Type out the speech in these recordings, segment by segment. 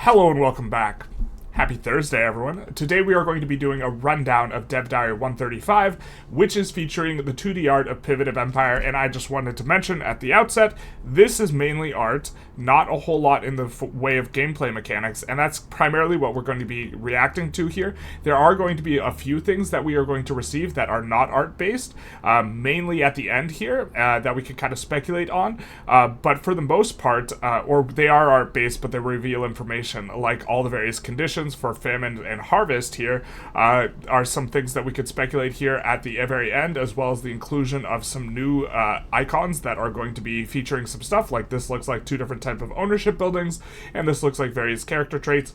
Hello and welcome back. Happy Thursday, everyone. Today we are going to be doing a rundown of Dev Diary 135, which is featuring the 2D art of Pivot of Empire, and I just wanted to mention at the outset, this is mainly art, not a whole lot in the way of gameplay mechanics, and that's primarily what we're going to be reacting to here. There are going to be a few things that we are going to receive that are not art-based, mainly at the end here, that we can kind of speculate on, but for the most part, or they are art-based, but they reveal information, like all the various conditions for famine and harvest here are some things that we could speculate here at the very end, as well as the inclusion of some new icons that are going to be featuring some stuff. Like this looks like two different type of ownership buildings, and this looks like various character traits,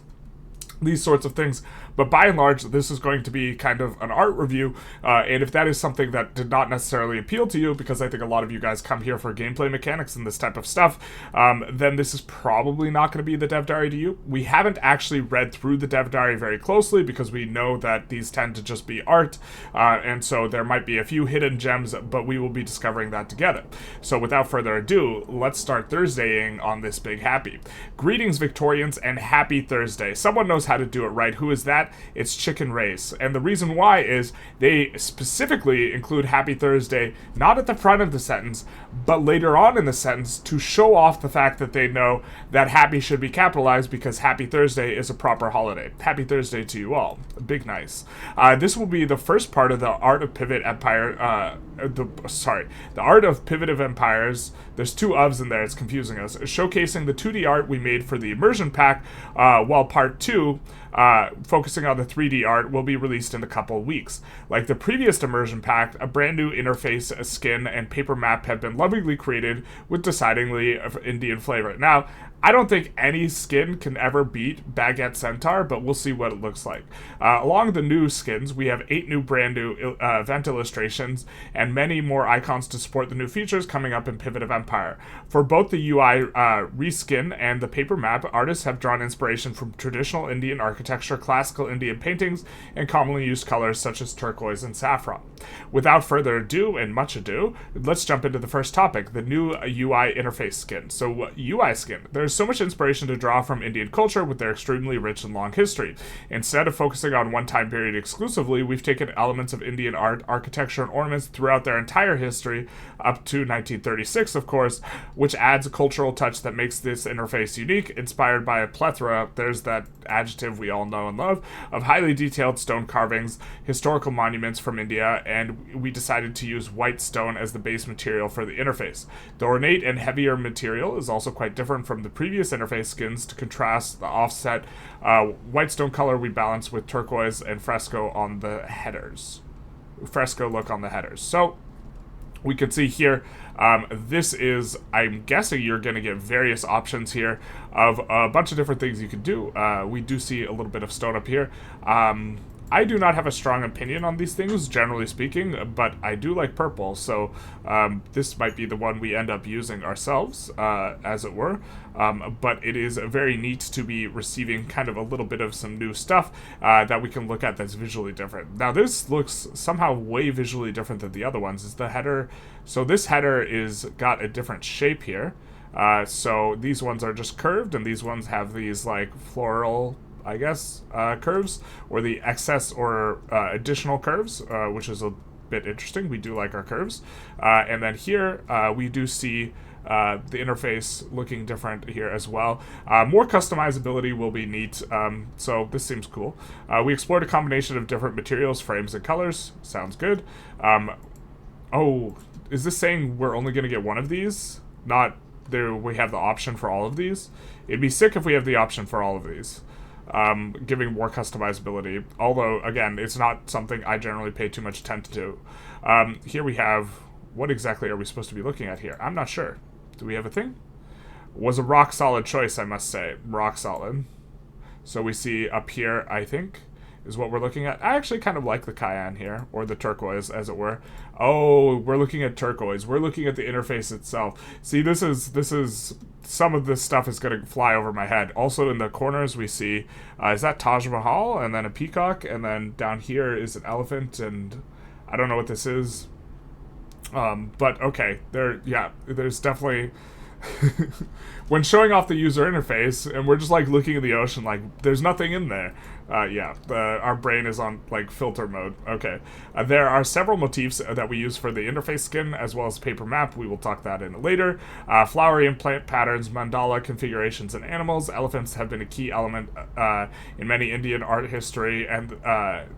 these sorts of things. But by and large, this is going to be kind of an art review, and if that is something that did not necessarily appeal to you, because I think a lot of you guys come here for gameplay mechanics and this type of stuff, then this is probably not going to be the Dev Diary to you. We haven't actually read through the Dev Diary very closely, because we know that these tend to just be art, and so there might be a few hidden gems, but we will be discovering that together. So without further ado, let's start Thursdaying on this big happy. Greetings, Victorians, and happy Thursday. Someone knows how to do it right. Who is that? It's Chicken Race. And the reason why is they specifically include Happy Thursday not at the front of the sentence, but later on in the sentence to show off the fact that they know that happy should be capitalized because Happy Thursday is a proper holiday. Happy Thursday to you all. Big nice. This will be the first part of the Art of Pivot Empire, the Art of Pivot of Empires. There's two ofs in there, it's confusing us. Showcasing the 2D art we made for the immersion pack, while part 2, focusing on the 3D art, will be released in a couple of weeks. Like the previous immersion pack, a brand new interface, a skin, and paper map have been lovingly created with decidedly Indian flavor. Now, I don't think any skin can ever beat Baguette Centaur, but we'll see what it looks like. Along the new skins, we have 8 new brand new event illustrations and many more icons to support the new features coming up in Pivot of Empire. For both the UI reskin and the paper map, artists have drawn inspiration from traditional Indian architecture, classical Indian paintings, and commonly used colors such as turquoise and saffron. Without further ado, and much ado, let's jump into the first topic, the new UI interface skin. So UI skin. There's so much inspiration to draw from Indian culture with their extremely rich and long history. Instead of focusing on one time period exclusively, we've taken elements of Indian art, architecture, and ornaments throughout their entire history, up to 1936, of course, which adds a cultural touch that makes this interface unique, inspired by a plethora, there's that adjective we all know and love, of highly detailed stone carvings, historical monuments from India, and we decided to use white stone as the base material for the interface. The ornate and heavier material is also quite different from the previous interface skins. To contrast the offset white stone color, we balance with turquoise and fresco on the headers. Fresco look on the headers. So we can see here, this is, I'm guessing you're going to get various options here of a bunch of different things you could do. We do see a little bit of stone up here. I do not have a strong opinion on these things, generally speaking, but I do like purple, so this might be the one we end up using ourselves, as it were. But it is very neat to be receiving kind of a little bit of some new stuff that we can look at that's visually different. Now, this looks somehow way visually different than the other ones. Is the header? So this header is got a different shape here. So these ones are just curved, and these ones have these like floral, I guess, curves, or the excess or additional curves, which is a bit interesting. We do like our curves. And then here, we do see the interface looking different here as well. More customizability will be neat, so this seems cool. We explored a combination of different materials, frames, and colors. Sounds good. Oh, is this saying we're only going to get one of these? Not there. We have the option for all of these? It'd be sick if we have the option for all of these. Giving more customizability, although again it's not something I generally pay too much attention to. Here we have, what exactly are we supposed to be looking at here? I'm not sure. Do we have a thing? Was a rock solid choice, I must say. Rock solid. So we see up here, I think, is what we're looking at. I actually kind of like the cayenne here, or the turquoise, as it were. Oh, we're looking at turquoise. We're looking at the interface itself. See, this is some of this stuff is going to fly over my head. Also in the corners we see, is that Taj Mahal? And then a peacock, and then down here is an elephant, and I don't know what this is. But okay, there's definitely when showing off the user interface, and we're just like looking at the ocean, like there's nothing in there. Our brain is on like filter mode. Okay, there are several motifs that we use for the interface skin as well as paper map. We will talk that in later. Flowery and plant patterns, mandala configurations, and animals. Elephants have been a key element in many Indian art history, and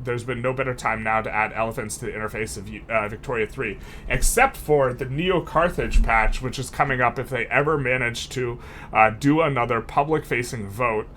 there's been no better time now to add elephants to the interface of Victoria 3, except for the Neo-Carthage patch, which is coming up if they ever manage to do another public-facing vote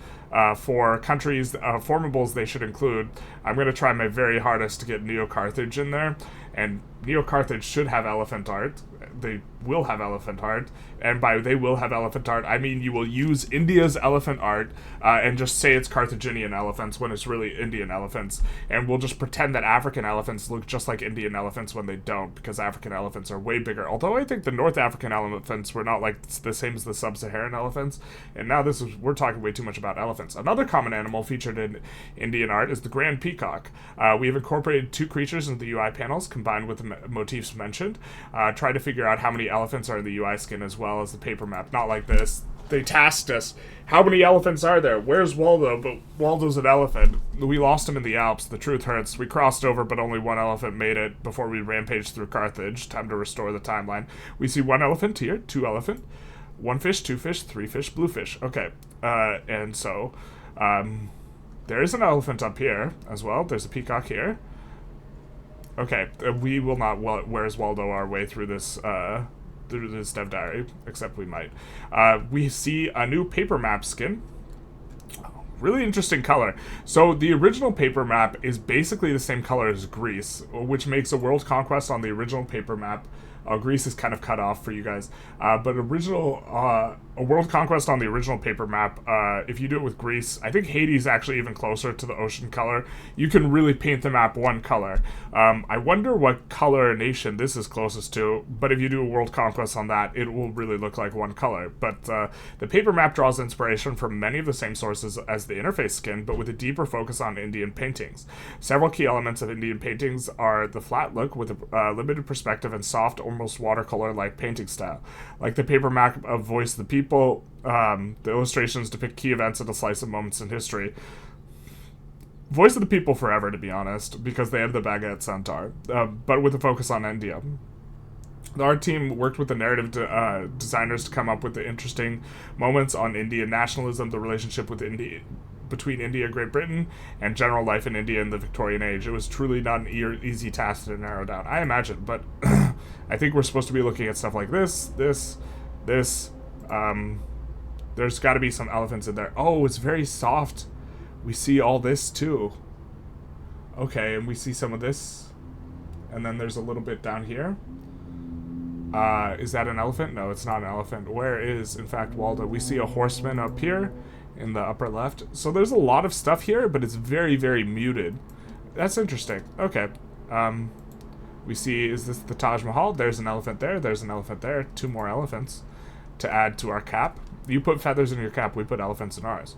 for countries, formables they should include. I'm going to try my very hardest to get Neo-Carthage in there, and Neo-Carthage should have elephant art. They will have elephant art, and by they will have elephant art, I mean you will use India's elephant art and just say it's Carthaginian elephants when it's really Indian elephants, and we'll just pretend that African elephants look just like Indian elephants when they don't, because African elephants are way bigger. Although I think the North African elephants were not like the same as the sub-Saharan elephants, and now we're talking way too much about elephants. Another common animal featured in Indian art is the grand peacock. We have incorporated 2 creatures into the UI panels combined with the motifs mentioned. Try to figure out how many elephants are in the UI skin as well as the paper map. Not like this. They tasked us. How many elephants are there? Where's Waldo? But Waldo's an elephant. We lost him in the Alps. The truth hurts. We crossed over, but only 1 elephant made it before we rampaged through Carthage. Time to restore the timeline. We see 1 elephant here, 2 elephant, 1 fish, 2 fish, 3 fish, blue fish. Okay. And so, there is an elephant up here as well. There's a peacock here. Okay, we will not Where's Waldo our way through this dev diary, except we might. We see a new paper map skin. Really interesting color. So the original paper map is basically the same color as Greece, which makes a world conquest on the original paper map. Greece is kind of cut off for you guys, but a world conquest on the original paper map, if you do it with Greece, I think Haiti is actually even closer to the ocean color. You can really paint the map one color. I wonder what color nation this is closest to, but if you do a world conquest on that, it will really look like one color. But the paper map draws inspiration from many of the same sources as the interface skin, but with a deeper focus on Indian paintings. Several key elements of Indian paintings are the flat look with a limited perspective and soft, almost watercolor-like painting style. Like the paper map of Voice of the People, the illustrations depict key events and a slice of moments in history. Voice of the People forever, to be honest, because they have the baguette centaur, but with a focus on India. The art team worked with the narrative designers to come up with the interesting moments on Indian nationalism, the relationship with between India and Great Britain, and general life in India in the Victorian age. It was truly not an easy task to narrow down, I imagine, but I think we're supposed to be looking at stuff like this. There's got to be some elephants in there. Oh, it's very soft. We see all this too. Okay, and we see some of this. And then there's a little bit down here. Is that an elephant? No, it's not an elephant. Where is, in fact, Waldo? We see a horseman up here in the upper left. So there's a lot of stuff here, but it's very, very muted. That's interesting. Okay. We see, is this the Taj Mahal? There's an elephant there. There's an elephant there. 2 more elephants to add to our cap. You put feathers in your cap. We put elephants in ours.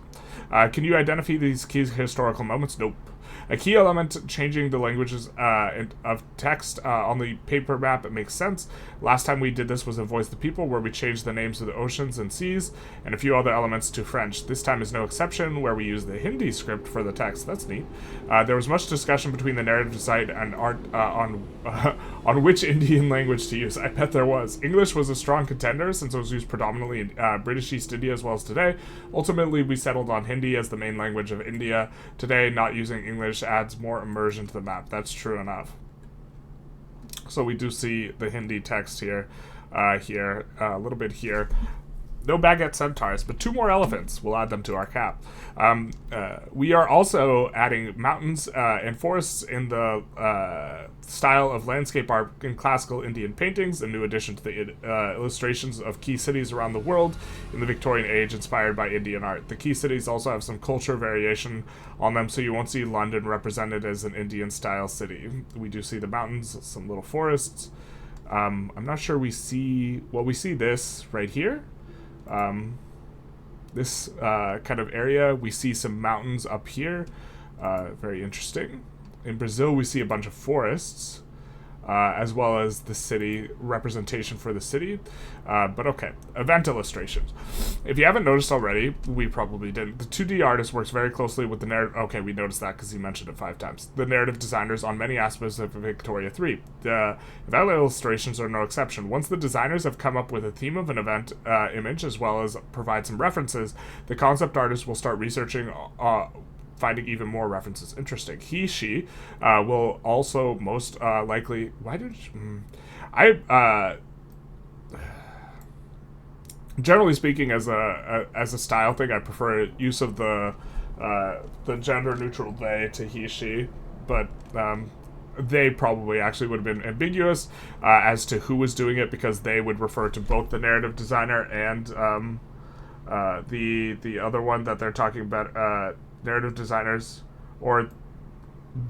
Can you identify these key historical moments? Nope. A key element changing the languages of text on the paper map, it makes sense. Last time we did this was in Voice of the People, where we changed the names of the oceans and seas, and a few other elements to French. This time is no exception, where we use the Hindi script for the text. That's neat. There was much discussion between the narrative design and art on which Indian language to use. I bet there was. English was a strong contender, since it was used predominantly in British East India as well as today. Ultimately, we settled on Hindi as the main language of India. Today, not using English adds more immersion to the map. That's true enough. So we do see the Hindi text here, a little bit here. No baguette centaurs, but 2 more elephants. We'll add them to our cap. We are also adding mountains and forests in the style of landscape art in classical Indian paintings, a new addition to the illustrations of key cities around the world in the Victorian age inspired by Indian art. The key cities also have some culture variation on them, so you won't see London represented as an Indian-style city. We do see the mountains, some little forests. I'm not sure we see... Well, we see this right here. This kind of area. We see some mountains up here. Very interesting. In Brazil, we see a bunch of forests. as well as the city representation for the city. But okay, event illustrations. If you haven't noticed already, we probably didn't. The 2D artist works very closely with the narrative. Okay, we noticed that because he mentioned it 5 times. The narrative designers on many aspects of Victoria 3. The event illustrations are no exception. Once the designers have come up with a theme of an event image, as well as provide some references, the concept artist will start researching finding even more references. Interesting. He, she will also most likely... Why did... generally speaking, as a style thing, I prefer use of the gender-neutral they to he, she, but they probably actually would have been ambiguous as to who was doing it, because they would refer to both the narrative designer and the other one that they're talking about, narrative designers, or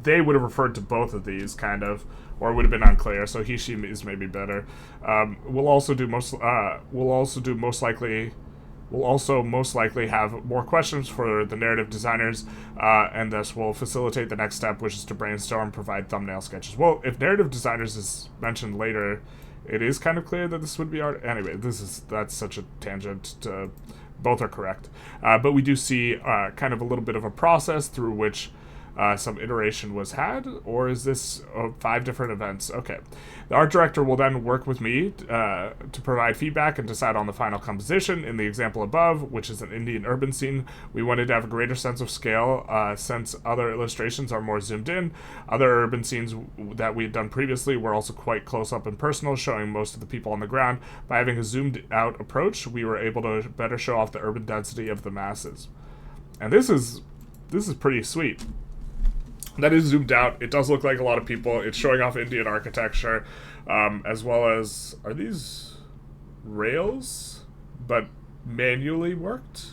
they would have referred to both of these, kind of, or it would have been unclear. So he, she is maybe better. We'll also most likely have more questions for the narrative designers, and this will facilitate the next step, which is to brainstorm, provide thumbnail sketches. Well, if narrative designers is mentioned later, it is kind of clear that this would be art. Anyway, that's such a tangent. Both are correct, but we do see kind of a little bit of a process through which some iteration was had, or is this 5 different events? Okay. The art director will then work with me to provide feedback and decide on the final composition. In the example above, which is an Indian urban scene, we wanted to have a greater sense of scale since other illustrations are more zoomed in. Other urban scenes that we had done previously were also quite close up and personal, showing most of the people on the ground. By having a zoomed out approach, we were able to better show off the urban density of the masses. And this is pretty sweet. That is zoomed out. It does look like a lot of people. It's showing off Indian architecture, as well as... Are these rails, but manually worked?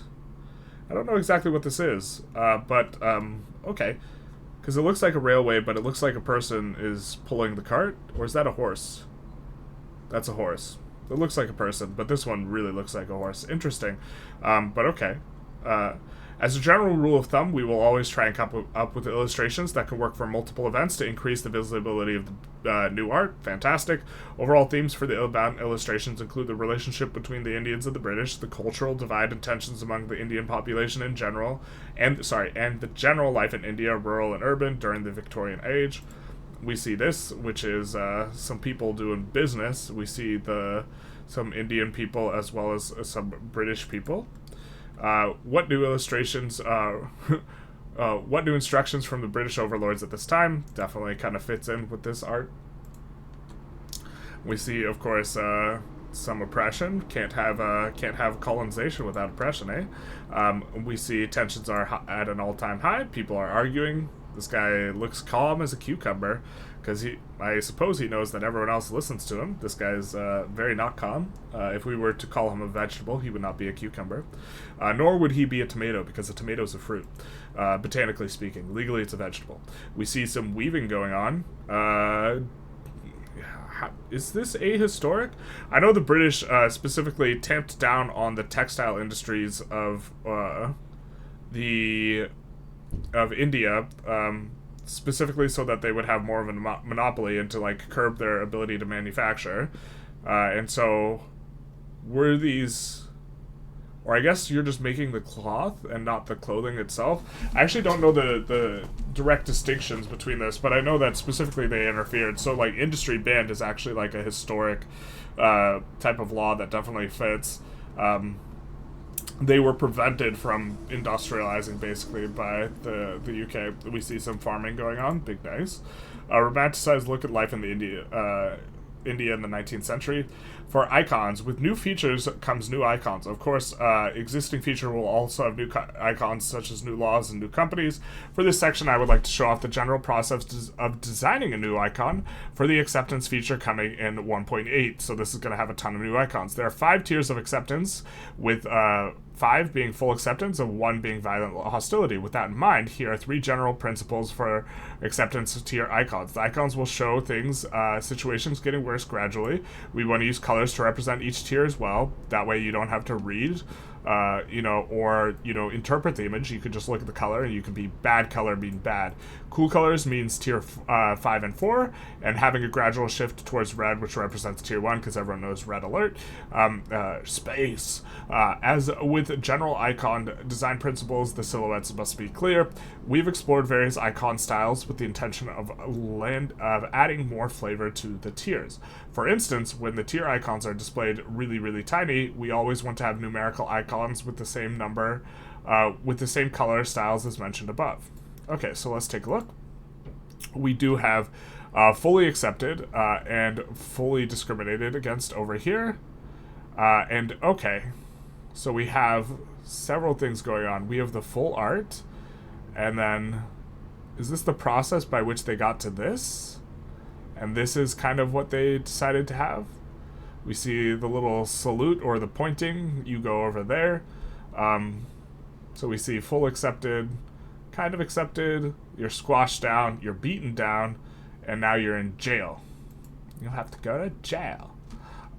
I don't know exactly what this is, but okay. Because it looks like a railway, but it looks like a person is pulling the cart. Or is that a horse? That's a horse. It looks like a person, but this one really looks like a horse. Interesting. But okay. As a general rule of thumb, we will always try and come up with illustrations that can work for multiple events to increase the visibility of the new art. Fantastic. Overall themes for the event illustrations include the relationship between the Indians and the British, the cultural divide and tensions among the Indian population in general, and the general life in India, rural and urban, during the Victorian age. We see this, which is some people doing business. We see some Indian people as well as some British people. What new illustrations, what new instructions from the British overlords at this time? Definitely kind of fits in with this art. We see, of course, some oppression. Can't have colonization without oppression, eh? We see tensions are at an all-time high. People are arguing. This guy looks calm as a cucumber, because I suppose he knows that everyone else listens to him. This guy's very not calm. If we were to call him a vegetable, he would not be a cucumber. Nor would he be a tomato, because a tomato is a fruit, botanically speaking. Legally, it's a vegetable. We see some weaving going on. Is this ahistoric? I know the British specifically tamped down on the textile industries of India, specifically so that they would have more of a monopoly and to like curb their ability to manufacture. And so were these... Or I guess you're just making the cloth and not the clothing itself. I actually don't know the direct distinctions between this, but I know that specifically they interfered. So, like, industry banned is actually, like, a historic type of law that definitely fits. They were prevented from industrializing, basically, by the UK. We see some farming going on. Big nice. A romanticized look at life in the India in the 19th century. For icons, with new features comes new icons. Of course, existing feature will also have new icons, such as new laws and new companies. For this section, I would like to show off the general process of designing a new icon for the acceptance feature coming in 1.8. So this is going to have a ton of new icons. There are 5 tiers of acceptance, with 5 being full acceptance and 1 being violent hostility. With that in mind, here are 3 general principles for acceptance tier icons. The icons will show things, situations getting worse gradually. We want to use colors to represent each tier as well. That way you don't have to read or, interpret the image. You could just look at the color, and you could be bad color mean bad. Cool colors means tier 5 and 4, and having a gradual shift towards red, which represents tier 1, because everyone knows red alert. Space. As with general icon design principles, the silhouettes must be clear. We've explored various icon styles with the intention of adding more flavor to the tiers. For instance, when the tier icons are displayed really, really tiny, we always want to have numerical icons with the same number, with the same color styles as mentioned above. Okay, so let's take a look. We do have fully accepted and fully discriminated against over here. And okay, so we have several things going on. We have the full art, and then is this the process by which they got to this? And this is kind of what they decided to have. We see the little salute or the pointing. You go over there. So we see full accepted, kind of accepted, you're squashed down, you're beaten down, and now you're in jail. You'll have to go to jail.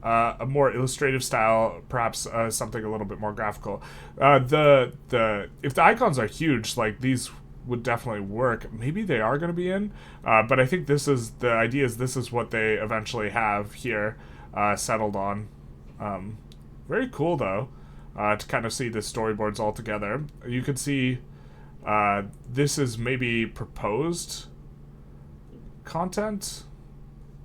A more illustrative style, perhaps something a little bit more graphical. If the icons are huge, like these would definitely work. Maybe they are going to be in, but I think this is the idea. Is this is what they eventually have here settled on. Very cool though, to kind of see the storyboards all together. You could see this is maybe proposed content,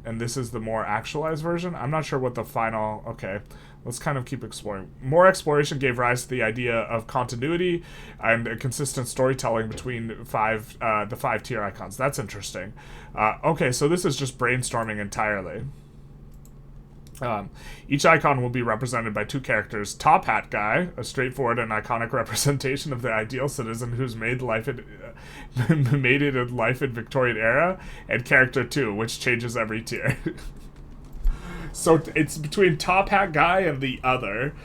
and this is the more actualized version. I'm not sure what the final... Okay, let's kind of keep exploring. More exploration gave rise to the idea of continuity and a consistent storytelling between the 5 tier icons. That's interesting. Okay, so this is just brainstorming entirely. Each icon will be represented by 2 characters. Top Hat Guy, a straightforward and iconic representation of the ideal citizen who's made it in life in Victorian era, and Character 2, which changes every tier. So it's between Top Hat Guy and the other.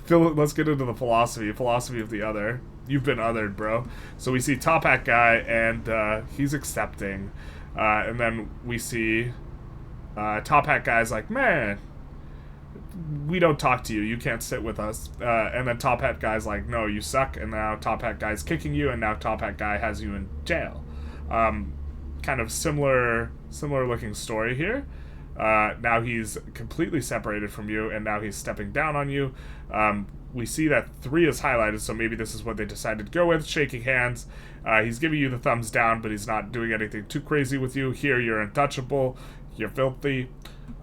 Phil, let's get into the philosophy of the other. You've been othered, bro. So we see Top Hat Guy, and he's accepting. And then we see... Top Hat Guy's like, man, we don't talk to you. You can't sit with us. And then Top Hat Guy's like, no, you suck. And now Top Hat Guy's kicking you, and now Top Hat Guy has you in jail. Kind of similar looking story here. Now he's completely separated from you, and now he's stepping down on you. We see that 3 is highlighted, so maybe this is what they decided to go with. Shaking hands. He's giving you the thumbs down, but he's not doing anything too crazy with you. Here you're untouchable. You're filthy.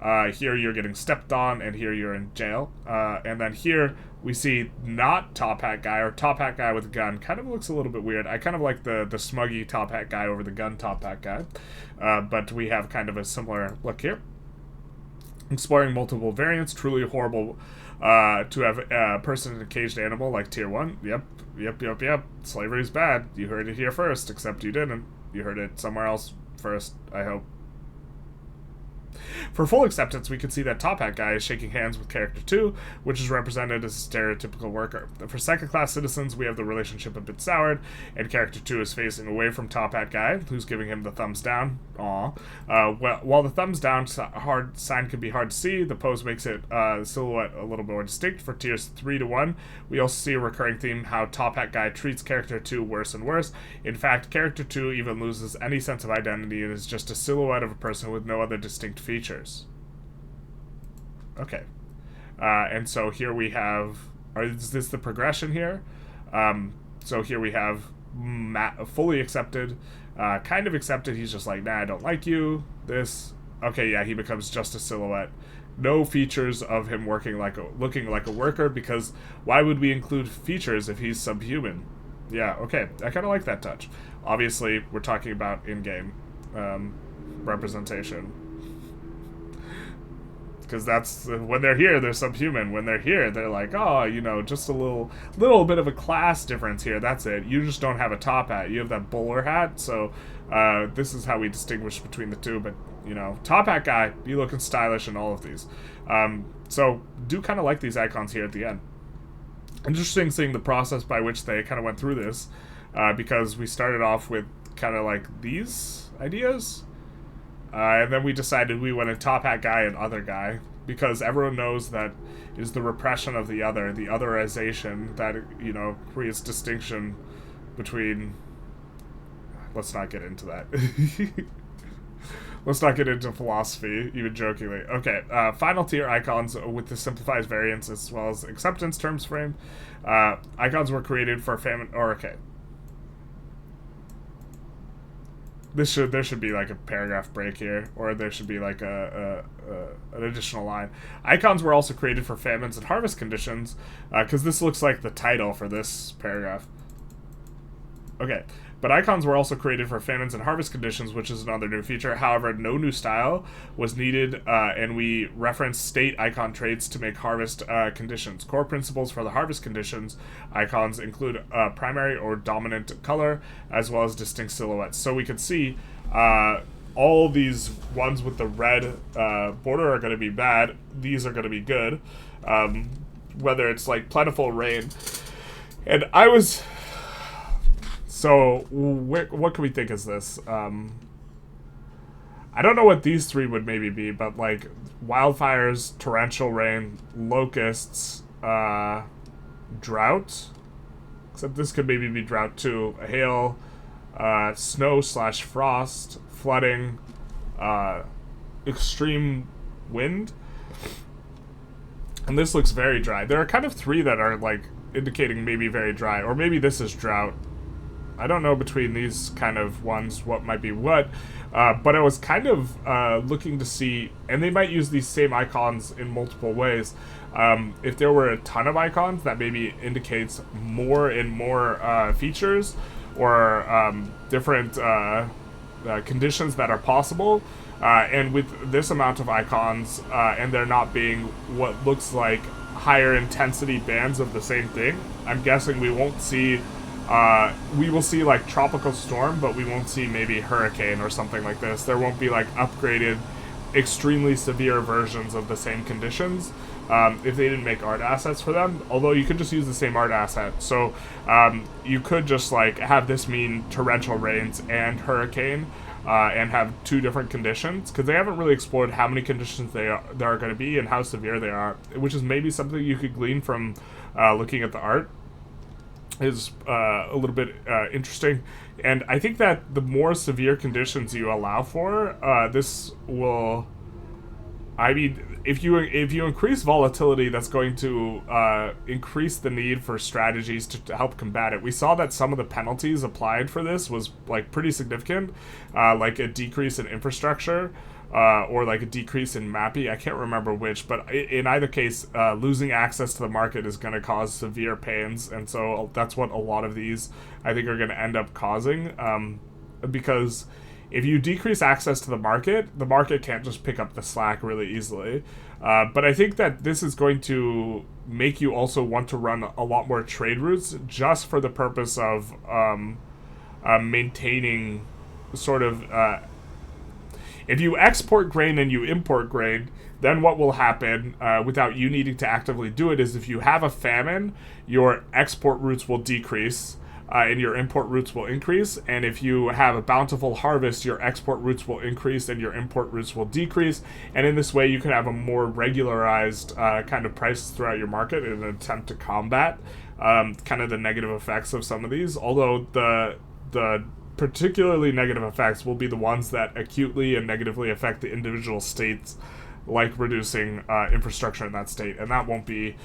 Here you're getting stepped on, and here you're in jail. And then here we see not Top Hat Guy, or Top Hat Guy with a gun. Kind of looks a little bit weird. I kind of like the smuggy Top Hat Guy over the gun Top Hat Guy. But we have kind of a similar look here. Exploring multiple variants. Truly horrible to have a person in a caged animal like tier 1. Yep. Slavery's bad. You heard it here first, except you didn't. You heard it somewhere else first, I hope. For full acceptance, we can see that Top Hat Guy is shaking hands with Character 2, which is represented as a stereotypical worker. For second-class citizens, we have the relationship a bit soured, and Character 2 is facing away from Top Hat Guy, who's giving him the thumbs down. While the thumbs down hard sign can be hard to see, the pose makes it silhouette a little more distinct. For tiers 3 to 1, we also see a recurring theme how Top Hat Guy treats Character 2 worse and worse. In fact, Character 2 even loses any sense of identity and is just a silhouette of a person with no other distinct features. Okay. And so here we have... Is this the progression here? So here we have fully accepted, kind of accepted. He's just like, nah, I don't like you. This... Okay, yeah, he becomes just a silhouette. No features of him looking like a worker, because why would we include features if he's subhuman? Yeah, okay. I kind of like that touch. Obviously, we're talking about in-game representation. Because that's when they're here, they're subhuman. When they're here, they're like, oh, just a little bit of a class difference here. That's it. You just don't have a top hat. You have that bowler hat. So this is how we distinguish between the two. But Top Hat Guy, be looking stylish in all of these. So do kind of like these icons here at the end. Interesting seeing the process by which they kind of went through this, because we started off with kind of like these ideas. And then we decided we wanted Top Hat Guy and other guy. because everyone knows that it is the repression of the other, the otherization, that, you know, creates distinction between... Let's not get into that. Let's not get into philosophy, even jokingly. Okay, final tier icons with the simplified variants as well as acceptance terms framed. Icons were created for famine... Or, okay. There should be like a paragraph break here, or there should be like an additional line. Icons were also created for famines and harvest conditions, because this looks like the title for this paragraph. Okay, but icons were also created for famines and harvest conditions, which is another new feature. However, no new style was needed, and we reference state icon traits to make harvest conditions. Core principles for the harvest conditions icons include primary or dominant color, as well as distinct silhouettes. So we can see all these ones with the red border are going to be bad. These are going to be good, whether it's like plentiful rain. And I was... So, what can we think is this? I don't know what these three would maybe be, but like wildfires, torrential rain, locusts, drought. Except this could maybe be drought too. Hail, snow/frost, flooding, extreme wind. And this looks very dry. There are kind of three that are like indicating maybe very dry, or maybe this is drought. I don't know between these kind of ones what might be what, but I was kind of looking to see, and they might use these same icons in multiple ways. If there were a ton of icons, that maybe indicates more and more features or different conditions that are possible. And with this amount of icons, and there not being what looks like higher intensity bands of the same thing, I'm guessing we won't see... we will see like tropical storm, but we won't see maybe hurricane or something like this. There won't be like upgraded, extremely severe versions of the same conditions if they didn't make art assets for them. Although you could just use the same art asset. So you could just like have this mean torrential rains and hurricane and have two different conditions, because they haven't really explored how many conditions there are going to be and how severe they are, which is maybe something you could glean from looking at the art. Is a little bit interesting, and I think that the more severe conditions you allow for, this will... I mean, if you increase volatility, that's going to increase the need for strategies to help combat it. We saw that some of the penalties applied for this was like pretty significant, like a decrease in infrastructure, or like a decrease in MAPI. I can't remember which, but in either case, losing access to the market is going to cause severe pains, and so that's what a lot of these, I think, are going to end up causing, because if you decrease access to the market can't just pick up the slack really easily. But I think that this is going to make you also want to run a lot more trade routes just for the purpose of maintaining sort of... if you export grain and you import grain, then what will happen, without you needing to actively do it, is if you have a famine, your export routes will decrease, and your import routes will increase. And if you have a bountiful harvest, your export routes will increase and your import routes will decrease. And in this way, you can have a more regularized kind of prices throughout your market in an attempt to combat kind of the negative effects of some of these. Although the particularly negative effects will be the ones that acutely and negatively affect the individual states, like reducing infrastructure in that state, and that won't be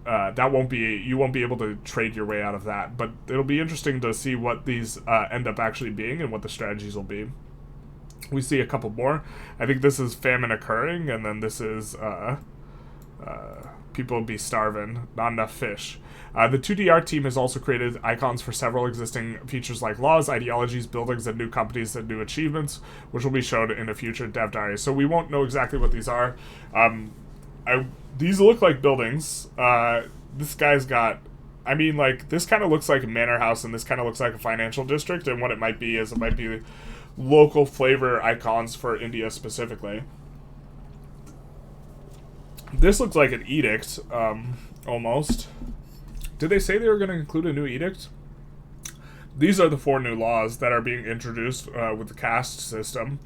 you won't be able to trade your way out of that. But it'll be interesting to see what these end up actually being and what the strategies will be. We see a couple more. I think this is famine occurring, and then this is people will be starving, not enough fish. The 2D art team has also created icons for several existing features like laws, ideologies, buildings, and new companies and new achievements, which will be shown in a future dev diary. So we won't know exactly what these are. These look like buildings. This guy's got... I mean, like, this kind of looks like a manor house, and this kind of looks like a financial district, and what it might be is it might be local flavor icons for India specifically. This looks like an edict, almost. Did they say they were going to include a new edict? These are the 4 new laws that are being introduced with the caste system.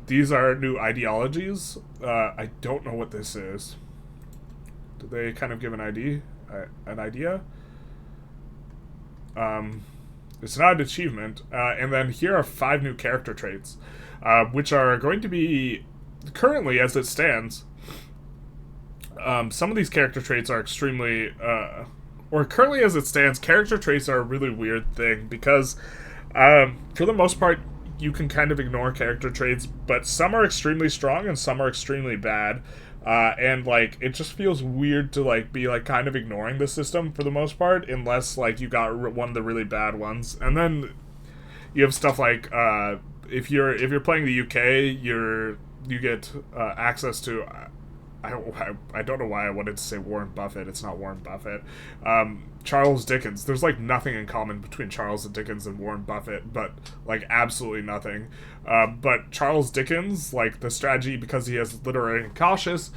These are new ideologies. I don't know what this is. Did they kind of give an idea? It's not an achievement. And then here are 5 new character traits, which are going to be, currently as it stands, some of these character traits are extremely, or currently as it stands, character traits are a really weird thing because, for the most part, you can kind of ignore character traits, but some are extremely strong and some are extremely bad. And like it just feels weird to like be like kind of ignoring the system for the most part, unless like you got one of the really bad ones. And then you have stuff like if you're playing the UK, you get access to. I don't know why I wanted to say Warren Buffett. It's not Warren Buffett. Charles Dickens. There's like nothing in common between Charles Dickens and Warren Buffett, but like absolutely nothing. But Charles Dickens, like the strategy, because he has literary and cautious,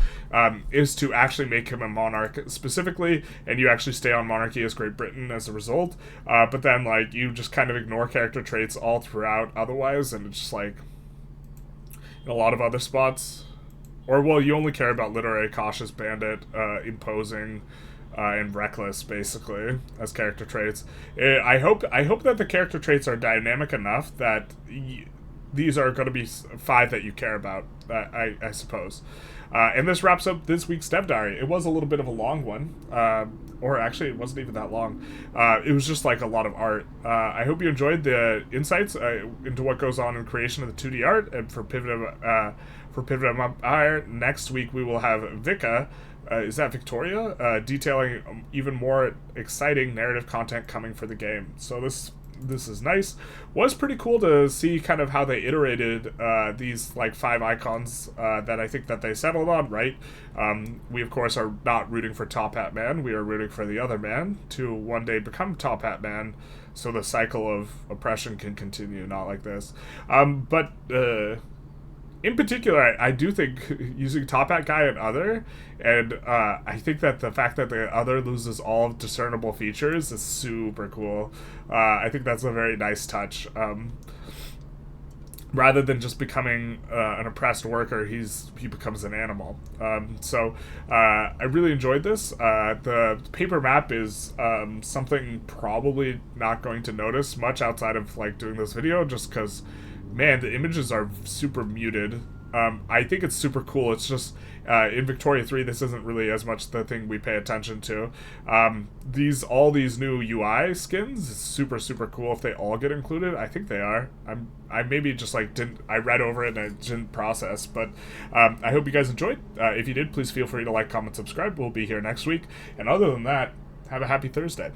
is to actually make him a monarch specifically, and you actually stay on monarchy as Great Britain as a result. But then like you just kind of ignore character traits all throughout otherwise, and it's just like in a lot of other spots. Or, well, you only care about literary, cautious, bandit, imposing, and reckless, basically, as character traits. I hope that the character traits are dynamic enough that these are going to be 5 that you care about, I suppose. And this wraps up this week's Dev Diary. It was a little bit of a long one, or actually it wasn't even that long. It was just like a lot of art. I hope you enjoyed the insights into what goes on in creation of the 2D art, and for Pivot of Empire. Next week we will have Vika, is that Victoria? Detailing even more exciting narrative content coming for the game. So this is nice. Was pretty cool to see kind of how they iterated these like 5 icons that I think that they settled on, right? We of course are not rooting for Top Hat Man, we are rooting for the other man to one day become Top Hat Man, so the cycle of oppression can continue, not like this. But in particular, I do think using Top Hat Guy and Other, and I think that the fact that the Other loses all discernible features is super cool. I think that's a very nice touch. Rather than just becoming an oppressed worker, he becomes an animal. So I really enjoyed this. The paper map is something probably not going to notice much outside of like doing this video, just because, man, the images are super muted. I think it's super cool. It's just in Victoria 3, this isn't really as much the thing we pay attention to. All these new UI skins is super cool. If they all get included, I think they are. I maybe just like I read over it and I didn't process, but I hope you guys enjoyed. If you did, please feel free to like, comment, subscribe. We'll be here next week. And other than that, have a happy Thursday.